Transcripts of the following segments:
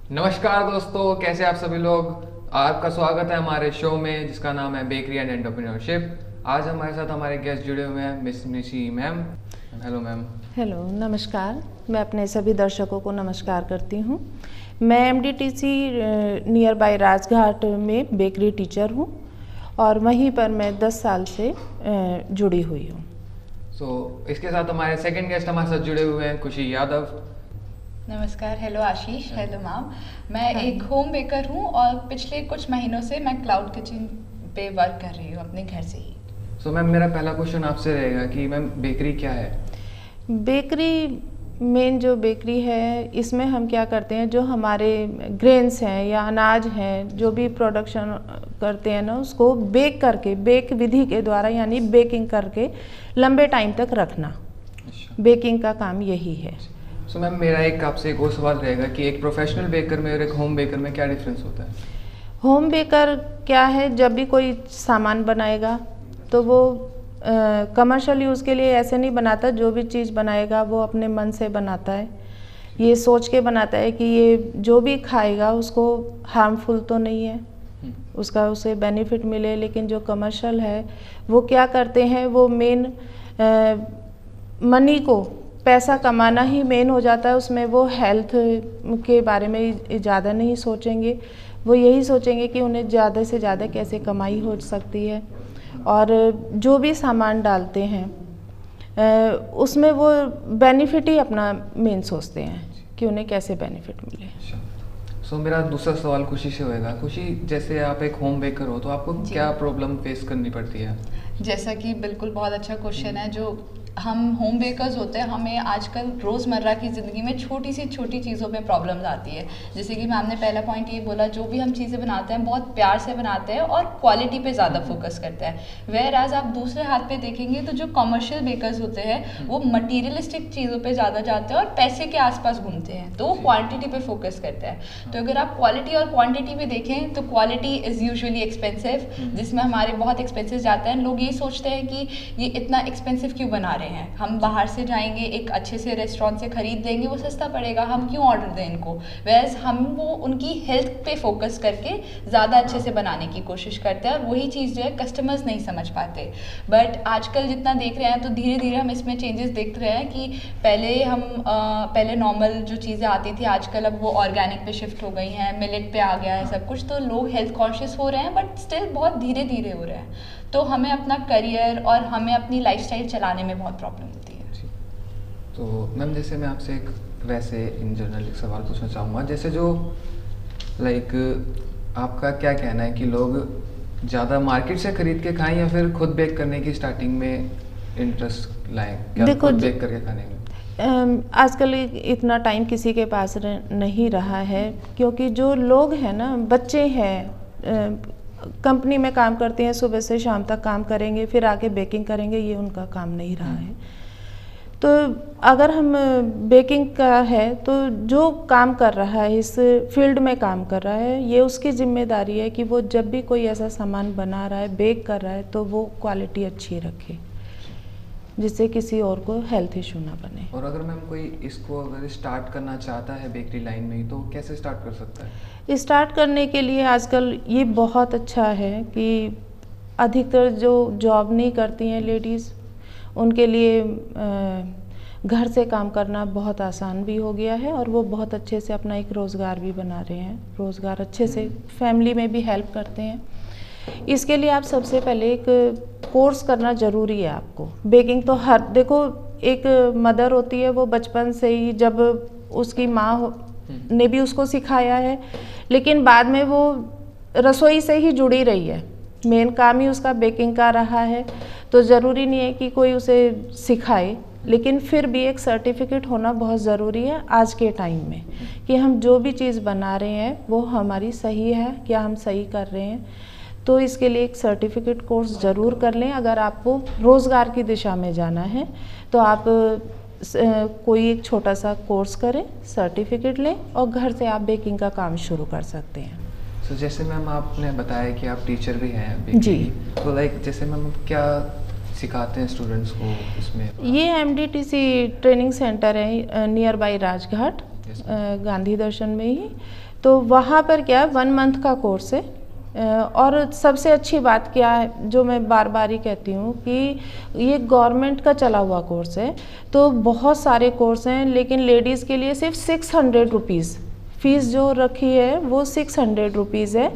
नमस्कार दोस्तों, कैसे आप सभी लोग। आपका स्वागत है हमारे शो में जिसका नाम है बेकरी एंड एंटरप्रेन्योरशिप। आज हमारे साथ हमारे गेस्ट जुड़े हुए हैं miss Nishi ma'am. Hello ma'am. Hello, नमस्कार। मैं अपने सभी दर्शकों को नमस्कार करती हूँ। मैं एमडीटीसी नियर बाय राजघाट में बेकरी टीचर हूँ और वहीं पर मैं 10 साल से जुड़ी हुई हूँ। इसके साथ हमारे सेकंड गेस्ट हमारे साथ जुड़े हुए हैं खुशी यादव। नमस्कार। हेलो आशीष। Hello ma'am. मैं एक होम बेकर हूँ और पिछले कुछ महीनों से मैं क्लाउड किचन पे वर्क कर रही हूँ अपने घर से ही। मैम, मेरा पहला क्वेश्चन आपसे रहेगा कि मैम बेकरी क्या है। बेकरी मेन जो बेकरी है, इसमें हम क्या करते हैं, जो हमारे ग्रेन्स हैं या अनाज हैं, जो भी प्रोडक्शन करते हैं ना, उसको बेक करके, बेक विधि के द्वारा यानी बेकिंग करके लंबे टाइम तक रखना। बेकिंग का काम यही है। मैम, मेरा एक आपसे एक और सवाल रहेगा कि एक प्रोफेशनल बेकर में और एक होम बेकर में क्या डिफरेंस होता है। होम बेकर क्या है, जब भी कोई सामान बनाएगा तो वो कमर्शियल यूज़ के लिए ऐसे नहीं बनाता। जो भी चीज़ बनाएगा वो अपने मन से बनाता है, ये सोच के बनाता है कि ये जो भी खाएगा उसको हार्मफुल तो नहीं है, उसका उसे बेनिफिट मिले। लेकिन जो कमर्शियल है वो क्या करते हैं, वो मेन मनी को, पैसा कमाना ही मेन हो जाता है। उसमें वो हेल्थ के बारे में ज़्यादा नहीं सोचेंगे। वो यही सोचेंगे कि उन्हें ज़्यादा से ज़्यादा कैसे कमाई हो सकती है। और जो भी सामान डालते हैं उसमें वो बेनिफिट ही अपना मेन सोचते हैं कि उन्हें कैसे बेनिफिट मिले। मेरा दूसरा सवाल खुशी से होएगा। खुशी, जैसे आप एक होम बेकर हो तो आपको क्या प्रॉब्लम फेस करनी पड़ती है। जैसा कि बिल्कुल बहुत अच्छा क्वेश्चन है। जो हम होम बेकर्स होते हैं, हमें आजकल रोज़मर्रा की ज़िंदगी में छोटी सी छोटी चीज़ों में प्रॉब्लम्स आती है। जैसे कि मैम ने पहला पॉइंट ये बोला, जो भी हम चीज़ें बनाते हैं बहुत प्यार से बनाते हैं और क्वालिटी पे ज़्यादा फोकस करते हैं। वेयर एज आप दूसरे हाथ पे देखेंगे तो जो कमर्शियल बेकर्स होते हैं वो मटीरियलिस्टिक चीज़ों पर ज़्यादा जाते हैं और पैसे के आसपास घूमते हैं, तो वो क्वान्टिटी पे फोकस करते हैं। तो अगर आप क्वालिटी और क्वान्टिटी में देखें तो क्वालिटी इज़ यूजुअली एक्सपेंसिव, जिसमें हमारे बहुत एक्सपेंसेस जाते हैं। लोग ये सोचते हैं कि ये इतना एक्सपेंसिव क्यों बना रहे हैं, हम बाहर से जाएंगे एक अच्छे से रेस्टोरेंट से खरीद देंगे, वो सस्ता पड़ेगा, हम क्यों ऑर्डर दें इनको। वैसे हम वो उनकी हेल्थ पे फोकस करके ज़्यादा अच्छे से बनाने की कोशिश करते हैं और वही चीज़ जो है कस्टमर्स नहीं समझ पाते। बट आजकल जितना देख रहे हैं तो धीरे धीरे हम इसमें चेंजेस देख रहे हैं कि पहले नॉर्मल जो चीज़ें आती थी, आजकल अब वो ऑर्गेनिक पे शिफ्ट हो गई हैं, मिलेट पे आ गया है सब कुछ। तो लोग हेल्थ कॉन्शियस हो रहे हैं बट स्टिल बहुत धीरे धीरे हो रहे हैं। तो हमें अपना करियर और हमें अपनी लाइफस्टाइल चलाने में बहुत प्रॉब्लम होती है। तो मैम, जैसे मैं आपसे एक वैसे इन जनरल एक सवाल पूछना चाहूँगा, जैसे जो आपका क्या कहना है कि लोग ज़्यादा मार्केट से खरीद के खाएं या फिर खुद बेक करने की स्टार्टिंग में इंटरेस्ट लाएं, क्या देखो, खुद बेक करके खाने में। आजकल इतना टाइम किसी के पास नहीं रहा है, क्योंकि जो लोग हैं ना, बच्चे हैं, कंपनी में काम करते हैं, सुबह से शाम तक काम करेंगे, फिर आके बेकिंग करेंगे, ये उनका काम नहीं रहा है। तो अगर हम बेकिंग का है तो जो काम कर रहा है, इस फील्ड में काम कर रहा है, ये उसकी जिम्मेदारी है कि वो जब भी कोई ऐसा सामान बना रहा है, बेक कर रहा है, तो वो क्वालिटी अच्छी रखे जिससे किसी और को हेल्थ इशू ना बने। और अगर मैम कोई इसको अगर स्टार्ट करना चाहता है बेकरी लाइन में ही, तो कैसे स्टार्ट कर सकता है। स्टार्ट करने के लिए आजकल ये बहुत अच्छा है कि अधिकतर जो जॉब नहीं करती हैं लेडीज़, उनके लिए घर से काम करना बहुत आसान भी हो गया है और वो बहुत अच्छे से अपना एक रोज़गार भी बना रहे हैं। रोज़गार अच्छे से फैमिली में भी हेल्प करते हैं। इसके लिए आप सबसे पहले एक कोर्स करना ज़रूरी है आपको। बेकिंग तो देखो, एक मदर होती है, वो बचपन से ही, जब उसकी माँ ने भी उसको सिखाया है, लेकिन बाद में वो रसोई से ही जुड़ी रही है, मेन काम ही उसका बेकिंग का रहा है। तो ज़रूरी नहीं है कि कोई उसे सिखाए, लेकिन फिर भी एक सर्टिफिकेट होना बहुत ज़रूरी है आज के टाइम में, कि हम जो भी चीज़ बना रहे हैं वो हमारी सही है, क्या हम सही कर रहे हैं। तो इसके लिए एक सर्टिफिकेट कोर्स ज़रूर कर लें। अगर आपको रोज़गार की दिशा में जाना है तो आप कोई एक छोटा सा कोर्स करें, सर्टिफिकेट लें और घर से आप बेकिंग का काम शुरू कर सकते हैं। जैसे मैम आपने बताया कि आप टीचर भी हैं बेकरी जी। तो जैसे मैम क्या सिखाते हैं स्टूडेंट्स को इसमें। ये एमडीटीसी ट्रेनिंग सेंटर है नियर बाय राजघाट, गांधी दर्शन में ही। तो वहाँ पर क्या है 1 मंथ का कोर्स है। और सबसे अच्छी बात क्या है जो मैं बार बार ही कहती हूँ कि ये गवर्नमेंट का चला हुआ कोर्स है। तो बहुत सारे कोर्स हैं लेकिन लेडीज़ के लिए सिर्फ 600 रुपीज़ फ़ीस जो रखी है वो 600 रुपीज़ है।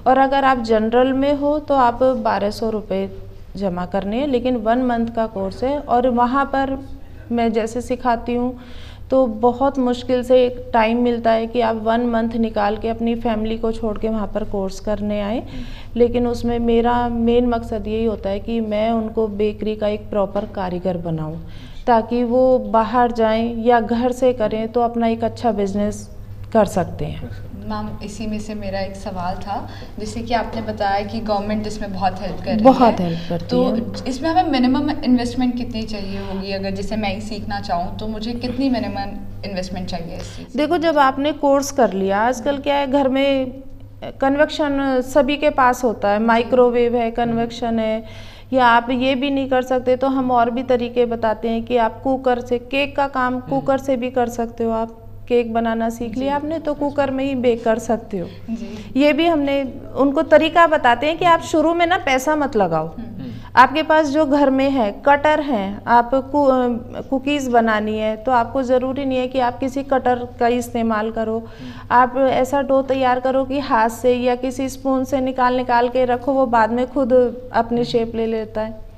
और अगर आप जनरल में हो तो आप 1200 रुपये जमा करने हैं, लेकिन 1 मंथ का कोर्स है। और वहाँ पर मैं जैसे सिखाती हूँ तो बहुत मुश्किल से एक टाइम मिलता है कि आप 1 मंथ निकाल के अपनी फैमिली को छोड़ के वहाँ पर कोर्स करने आए। लेकिन उसमें मेरा मेन मकसद यही होता है कि मैं उनको बेकरी का एक प्रॉपर कारीगर बनाऊँ, ताकि वो बाहर जाएं या घर से करें तो अपना एक अच्छा बिजनेस कर सकते हैं। मैम इसी में से मेरा एक सवाल था, जैसे कि आपने बताया कि गवर्नमेंट इसमें बहुत हेल्प कर रही है, बहुत हेल्प करती तो है। इसमें हमें मिनिमम इन्वेस्टमेंट कितनी चाहिए होगी? अगर जैसे मैं ही सीखना चाहूँ तो मुझे कितनी मिनिमम इन्वेस्टमेंट चाहिए इस चीज़? देखो, जब आपने कोर्स कर लिया, आजकल क्या है घर में कन्वेक्शन सभी के पास होता है, माइक्रोवेव है, कन्वेक्शन है, या आप ये भी नहीं कर सकते तो हम और भी तरीके बताते हैं कि आप कुकर से केक का काम कुकर से भी कर सकते हो। आप केक बनाना सीख लिया आपने तो कुकर में ही बेक कर सकते हो। जी। ये भी हमने उनको तरीका बताते हैं कि आप शुरू में ना पैसा मत लगाओ। आपके पास जो घर में है, कटर है, आप कुकीज़ बनानी है तो आपको ज़रूरी नहीं है कि आप किसी कटर का इस्तेमाल करो। आप ऐसा डो तैयार करो कि हाथ से या किसी स्पून से निकाल के रखो, वो बाद में खुद अपनी शेप ले लेता है।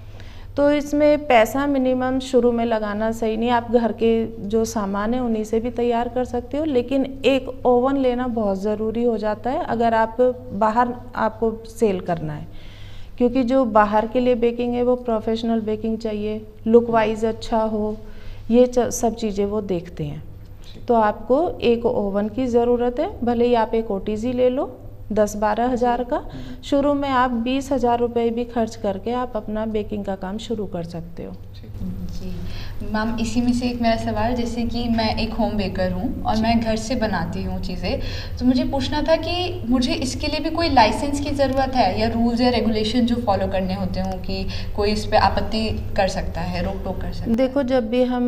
तो इसमें पैसा मिनिमम शुरू में लगाना सही नहीं। आप घर के जो सामान है उन्हीं से भी तैयार कर सकते हो, लेकिन एक ओवन लेना बहुत ज़रूरी हो जाता है अगर आप बाहर आपको सेल करना है, क्योंकि जो बाहर के लिए बेकिंग है वो प्रोफेशनल बेकिंग चाहिए, लुक वाइज अच्छा हो, ये सब चीज़ें वो देखते हैं। तो आपको एक ओवन की ज़रूरत है, भले ही आप एक OTG ले लो 10-12 हज़ार का। शुरू में आप 20,000 रुपये भी खर्च करके आप अपना बेकिंग का काम शुरू कर सकते हो। जी मैम, इसी में से एक मेरा सवाल, जैसे कि मैं एक होम बेकर हूँ और मैं घर से बनाती हूँ चीज़ें, तो मुझे पूछना था कि मुझे इसके लिए भी कोई लाइसेंस की ज़रूरत है या रूल्स या रेगुलेशन जो फॉलो करने होते हों कि कोई इस पर आपत्ति कर सकता है, रोक टोक कर सकता है? देखो, जब भी हम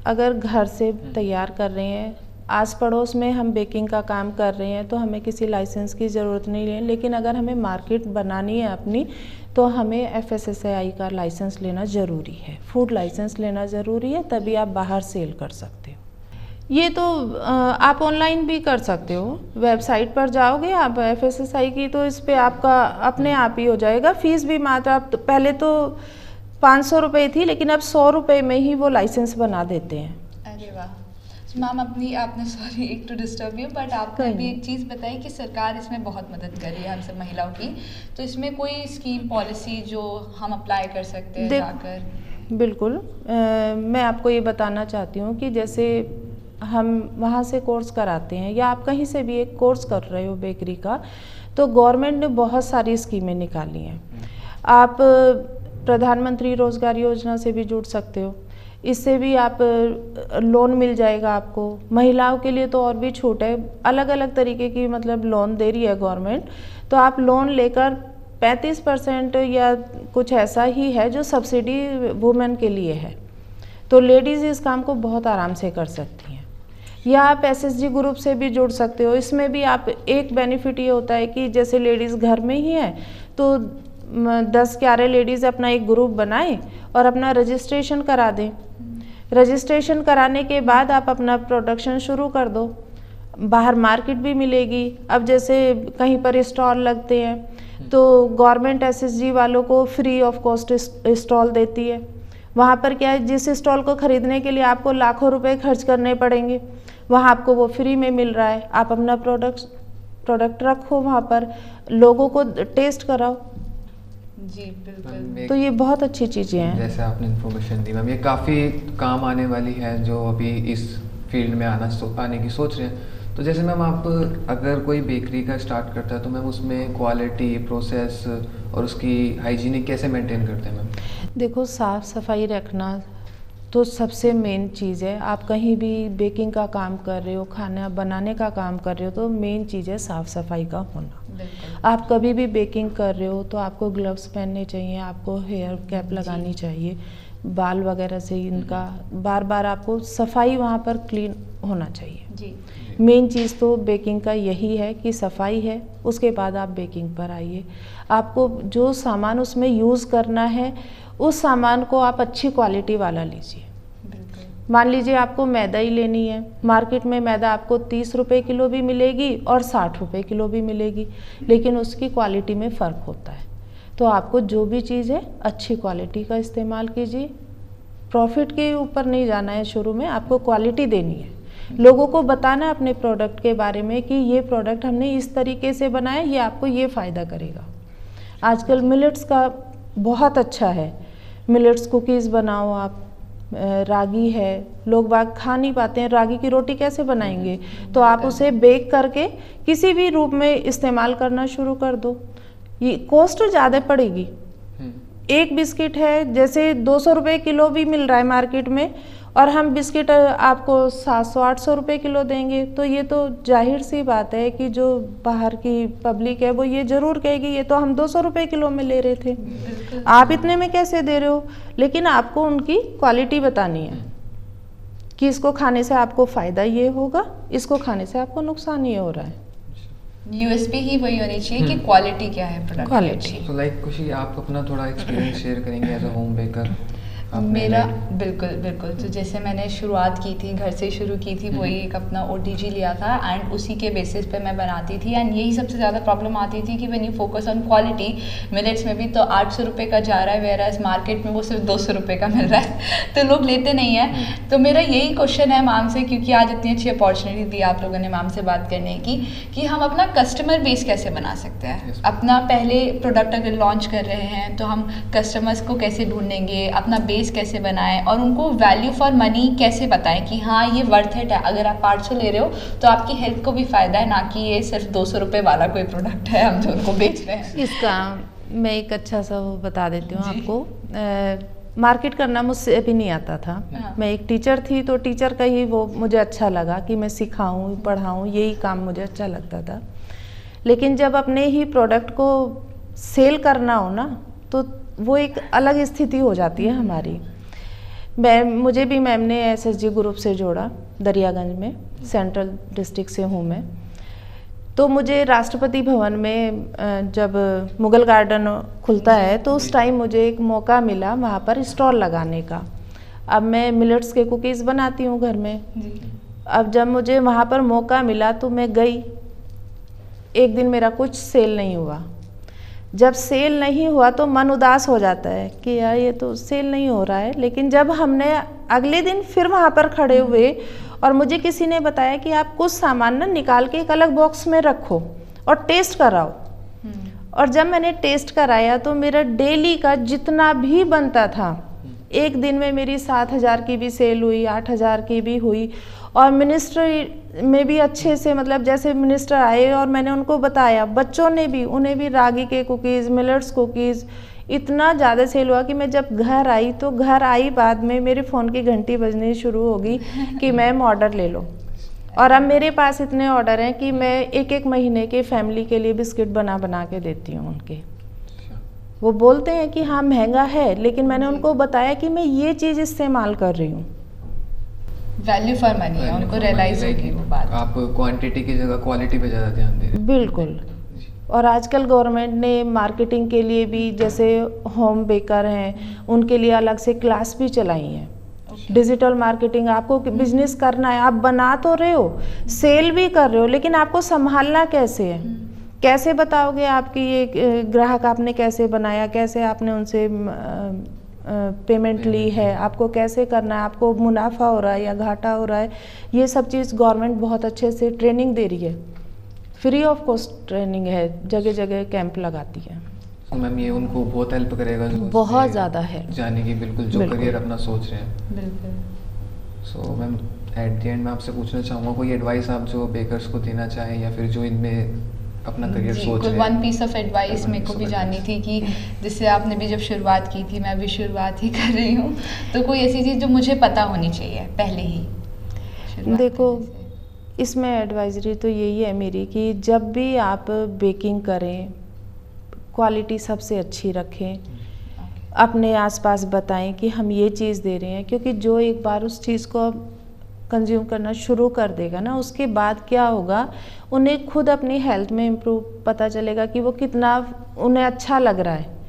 अगर घर से तैयार कर रहे हैं, आस पड़ोस में हम बेकिंग का काम कर रहे हैं तो हमें किसी लाइसेंस की ज़रूरत नहीं है। लेकिन अगर हमें मार्केट बनानी है अपनी तो हमें FSSAI का लाइसेंस लेना ज़रूरी है, फूड लाइसेंस लेना ज़रूरी है, तभी आप बाहर सेल कर सकते हो। ये तो आप ऑनलाइन भी कर सकते हो, वेबसाइट पर जाओगे आप FSSAI की तो इस पर आपका अपने आप ही हो जाएगा। फ़ीस भी मात्र आप पहले तो 500 रुपये थी, लेकिन अब 100 रुपये में ही वो लाइसेंस बना देते हैं। अरे वाह मैम, आपने सॉरी एक तो डिस्टर्ब यू, बट आपने भी एक चीज़ बताई कि सरकार इसमें बहुत मदद कर रही है हम सब महिलाओं की, तो इसमें कोई स्कीम पॉलिसी जो हम अप्लाई कर सकते हैं जाकर? बिल्कुल, मैं आपको ये बताना चाहती हूँ कि जैसे हम वहाँ से कोर्स कराते हैं या आप कहीं से भी एक कोर्स कर रहे हो बेकरी का, तो गवर्नमेंट ने बहुत सारी स्कीमें निकाली हैं। आप प्रधानमंत्री रोज़गार योजना से भी जुड़ सकते हो, इससे भी आप लोन मिल जाएगा आपको। महिलाओं के लिए तो और भी छूट है, अलग अलग तरीके की मतलब लोन दे रही है गवर्नमेंट। तो आप लोन लेकर 35% या कुछ ऐसा ही है जो सब्सिडी वुमेन के लिए है, तो लेडीज़ इस काम को बहुत आराम से कर सकती हैं। या आप SSG ग्रुप से भी जुड़ सकते हो। इसमें भी आप एक बेनिफिट ये होता है कि जैसे लेडीज़ घर में ही है तो 10-11 लेडीज़ अपना एक ग्रुप बनाएं और अपना रजिस्ट्रेशन करा दें। रजिस्ट्रेशन कराने के बाद आप अपना प्रोडक्शन शुरू कर दो, बाहर मार्केट भी मिलेगी। अब जैसे कहीं पर स्टॉल लगते हैं तो गवर्नमेंट SSG वालों को फ्री ऑफ कॉस्ट स्टॉल देती है। वहाँ पर क्या है, जिस स्टॉल को ख़रीदने के लिए आपको लाखों रुपए खर्च करने पड़ेंगे, वहाँ आपको वो फ्री में मिल रहा है। आप अपना प्रोडक्ट रखो वहाँ पर, लोगों को टेस्ट कराओ। जी बिल्कुल, तो ये बहुत अच्छी चीज़ें हैं। जैसे आपने इन्फॉर्मेशन दी मैम, ये काफ़ी काम आने वाली है जो अभी इस फील्ड में आने की सोच रहे हैं। तो जैसे मैम आप अगर कोई बेकरी का स्टार्ट करता है तो मैम उसमें क्वालिटी, प्रोसेस और उसकी हाइजीनिक कैसे मेंटेन करते हैं मैम? देखो, साफ़ सफाई रखना तो सबसे मेन चीज़ है। आप कहीं भी बेकिंग का काम कर रहे हो, खाना बनाने का काम कर रहे हो, तो मेन चीज़ है साफ़ सफाई का होना। आप कभी भी बेकिंग कर रहे हो तो आपको ग्लव्स पहनने चाहिए, आपको हेयर कैप लगानी चाहिए, बाल वगैरह से इनका बार बार आपको सफाई वहाँ पर क्लीन होना चाहिए। जी मेन चीज़ तो बेकिंग का यही है कि सफाई है, उसके बाद आप बेकिंग पर आइए। आपको जो सामान उसमें यूज़ करना है उस सामान को आप अच्छी क्वालिटी वाला लीजिए। बिल्कुल। मान लीजिए आपको मैदा ही लेनी है, मार्केट में मैदा आपको 30 रुपये किलो भी मिलेगी और 60 रुपये किलो भी मिलेगी, लेकिन उसकी क्वालिटी में फ़र्क होता है। तो आपको जो भी चीज़ है अच्छी क्वालिटी का इस्तेमाल कीजिए। प्रॉफिट के ऊपर नहीं जाना है, शुरू में आपको क्वालिटी देनी है, लोगों को बताना है अपने प्रोडक्ट के बारे में कि ये प्रोडक्ट हमने इस तरीके से बनाया, ये आपको ये फ़ायदा करेगा। आजकल मिलेट्स का बहुत अच्छा है, मिलेट्स कुकीज़ बनाओ आप, रागी है, लोग बाग खा नहीं पाते हैं, रागी की रोटी कैसे बनाएंगे, तो आप उसे बेक करके किसी भी रूप में इस्तेमाल करना शुरू कर दो। ये कॉस्ट ज़्यादा पड़ेगी, एक बिस्किट है जैसे 200 रुपये किलो भी मिल रहा है मार्केट में, और हम बिस्किट आपको 700-800 रुपये किलो देंगे, तो ये तो जाहिर सी बात है कि जो बाहर की पब्लिक है वो ये ज़रूर कहेगी ये तो हम 200 रुपये किलो में ले रहे थे, आप इतने में कैसे दे रहे हो। लेकिन आपको उनकी क्वालिटी बतानी है कि इसको खाने से आपको फ़ायदा ये होगा, इसको खाने से आपको नुकसान ये हो रहा है। यूएसपी ही वही होनी चाहिए कि क्वालिटी क्या है प्रोडक्ट की Quality। अच्छी। तो लाइक खुशी, आप अपना थोड़ा एक्सपीरियंस शेयर करेंगे एज अ होम बेकर? मेरा बिल्कुल बिल्कुल, तो जैसे मैंने शुरुआत की थी, घर से शुरू की थी, वही एक अपना ओटीजी लिया था एंड उसी के बेसिस पे मैं बनाती थी। एंड यही सबसे ज़्यादा प्रॉब्लम आती थी कि when you focus on quality, millets में भी तो 800 रुपये का जा रहा है, वेराज मार्केट में वो सिर्फ 200 रुपये का मिल रहा है तो लोग लेते नहीं हैं। तो मेरा यही क्वेश्चन है मैम से, क्योंकि आज इतनी अच्छी अपॉर्चुनिटी दी आप लोगों ने मैम से बात करने की, कि हम अपना कस्टमर बेस कैसे बना सकते हैं। अपना पहले प्रोडक्ट अगर लॉन्च कर रहे हैं तो हम कस्टमर्स को कैसे ढूंढेंगे, अपना बेस कैसे बनाएं और उनको वैल्यू फॉर मनी कैसे बताएं कि हाँ ये वर्थ इट है, अगर आप 800 ले रहे हो तो आपकी हेल्थ को भी फ़ायदा है, ना कि ये सिर्फ 200 रुपये वाला कोई प्रोडक्ट है हम जो उनको बेच रहे हैं। इसका मैं एक अच्छा सा वो बता देती हूँ आपको। मार्केट करना मुझसे भी नहीं आता था, मैं एक टीचर थी तो टीचर का ही वो मुझे अच्छा लगा कि मैं सिखाऊं पढ़ाऊं, यही काम मुझे अच्छा लगता था। लेकिन जब अपने ही प्रोडक्ट को सेल करना हो ना तो वो एक अलग स्थिति हो जाती है हमारी। मुझे भी मैम ने एसएसजी ग्रुप से जोड़ा, दरियागंज में, सेंट्रल डिस्ट्रिक्ट से हूँ मैं। तो मुझे राष्ट्रपति भवन में जब मुगल गार्डन खुलता है तो उस टाइम मुझे एक मौका मिला वहाँ पर स्टॉल लगाने का। अब मैं मिलेट्स के कुकीज़ बनाती हूँ घर में। अब जब मुझे वहाँ पर मौका मिला तो मैं गई, एक दिन मेरा कुछ सेल नहीं हुआ। जब सेल नहीं हुआ तो मन उदास हो जाता है कि यार ये तो सेल नहीं हो रहा है। लेकिन जब हमने अगले दिन फिर वहाँ पर खड़े हुए और मुझे किसी ने बताया कि आप कुछ सामान ना निकाल के एक अलग बॉक्स में रखो और टेस्ट कराओ, और जब मैंने टेस्ट कराया तो मेरा डेली का जितना भी बनता था, एक दिन में मेरी 7,000 की भी सेल हुई, 8,000 की भी हुई। और मिनिस्टर में भी अच्छे से, मतलब जैसे मिनिस्टर आए और मैंने उनको बताया, बच्चों ने भी, उन्हें भी रागी के कुकीज़, मिलेट्स कुकीज़, इतना ज़्यादा सेल हुआ कि मैं जब घर आई तो घर आई बाद में मेरे फ़ोन की घंटी बजनी शुरू होगी कि मैम ऑर्डर ले लो। और अब मेरे पास इतने ऑर्डर हैं कि मैं एक एक महीने के फैमिली के लिए बिस्किट बना बना के देती हूँ उनके। वो बोलते हैं कि हाँ महंगा है, लेकिन मैंने उनको बताया कि मैं ये चीज़ इस्तेमाल कर रही हूँ। वैल्यू फॉर मनी है, उनको रियलाइज होगी वो बात। आप क्वांटिटी की जगह क्वालिटी पे ज़्यादा ध्यान दे रहे हैं। बिल्कुल। और आजकल गवर्नमेंट ने मार्केटिंग के लिए भी, जैसे होम बेकर हैं उनके लिए अलग से क्लास भी चलाई हैं। डिजिटल मार्केटिंग, आपको बिजनेस करना है, आप बना तो रहे हो, सेल भी कर रहे हो, लेकिन आपको संभालना कैसे है, कैसे बताओगे आपकी ये ग्राहक आपने कैसे बनाया, कैसे आपने उनसे पेमेंट ली है, आपको कैसे करना है, आपको मुनाफा हो रहा है या घाटा हो रहा है, ये सब चीज़ गवर्नमेंट बहुत अच्छे से ट्रेनिंग दे रही है। फ्री ऑफ कॉस्ट ट्रेनिंग है, जगह जगह कैंप लगाती है। तो मैम ये उनको बहुत हेल्प करेगा, बहुत ज़्यादा है जाने की, बिल्कुल जो करियर अपना सोच रहे हैं। बिल्कुल। So ma'am at the end मैं आपसे पूछना चाहूँगा, कोई एडवाइस आप जो बेकर्स को देना चाहें या फिर जो इनमें अपना करियर सोच रहे हैं? वन पीस ऑफ एडवाइस मेरे को भी जाननी थी कि जिससे आपने भी जब शुरुआत की थी, मैं भी शुरुआत ही कर रही हूँ, तो कोई ऐसी चीज़ जो मुझे पता होनी चाहिए पहले ही। देखो, इसमें एडवाइजरी तो यही है मेरी कि जब भी आप बेकिंग करें, क्वालिटी सबसे अच्छी रखें, अपने आसपास बताएं कि हम ये चीज़ दे रहे हैं, क्योंकि जो एक बार उस चीज़ को कंज्यूम करना शुरू कर देगा ना, उसके बाद क्या होगा, उन्हें खुद अपनी हेल्थ में इम्प्रूव पता चलेगा कि वो कितना उन्हें अच्छा लग रहा है।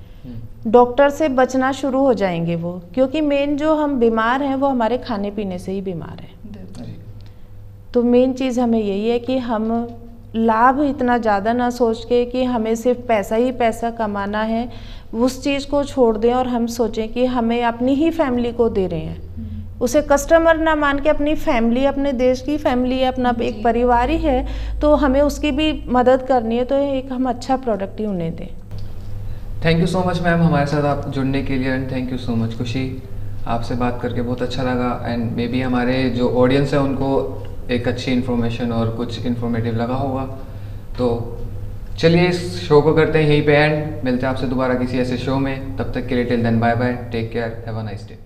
डॉक्टर से बचना शुरू हो जाएंगे वो, क्योंकि मेन जो हम बीमार हैं वो हमारे खाने पीने से ही बीमार हैं। तो मेन चीज़ हमें यही है कि हम लाभ इतना ज़्यादा ना सोच के कि हमें सिर्फ पैसा ही पैसा कमाना है, उस चीज़ को छोड़ दें और हम सोचें कि हमें अपनी ही फैमिली को दे रहे हैं, उसे कस्टमर ना मान के अपनी फैमिली, अपने देश की फैमिली है, अपना एक परिवार ही है, तो हमें उसकी भी मदद करनी है, तो एक हम अच्छा प्रोडक्ट ही उन्हें दें। Thank you so much ma'am हमारे साथ आप जुड़ने के लिए, and thank you so much खुशी, आपसे बात करके बहुत अच्छा लगा। एंड मे बी हमारे जो ऑडियंस है उनको एक अच्छी इन्फॉर्मेशन और कुछ इन्फॉर्मेटिव लगा होगा। तो चलिए इस शो को करते हैं यहीं पे एंड, मिलते हैं आपसे दोबारा किसी ऐसे शो में, तब तक के लिए till then bye bye, take care, have a nice day.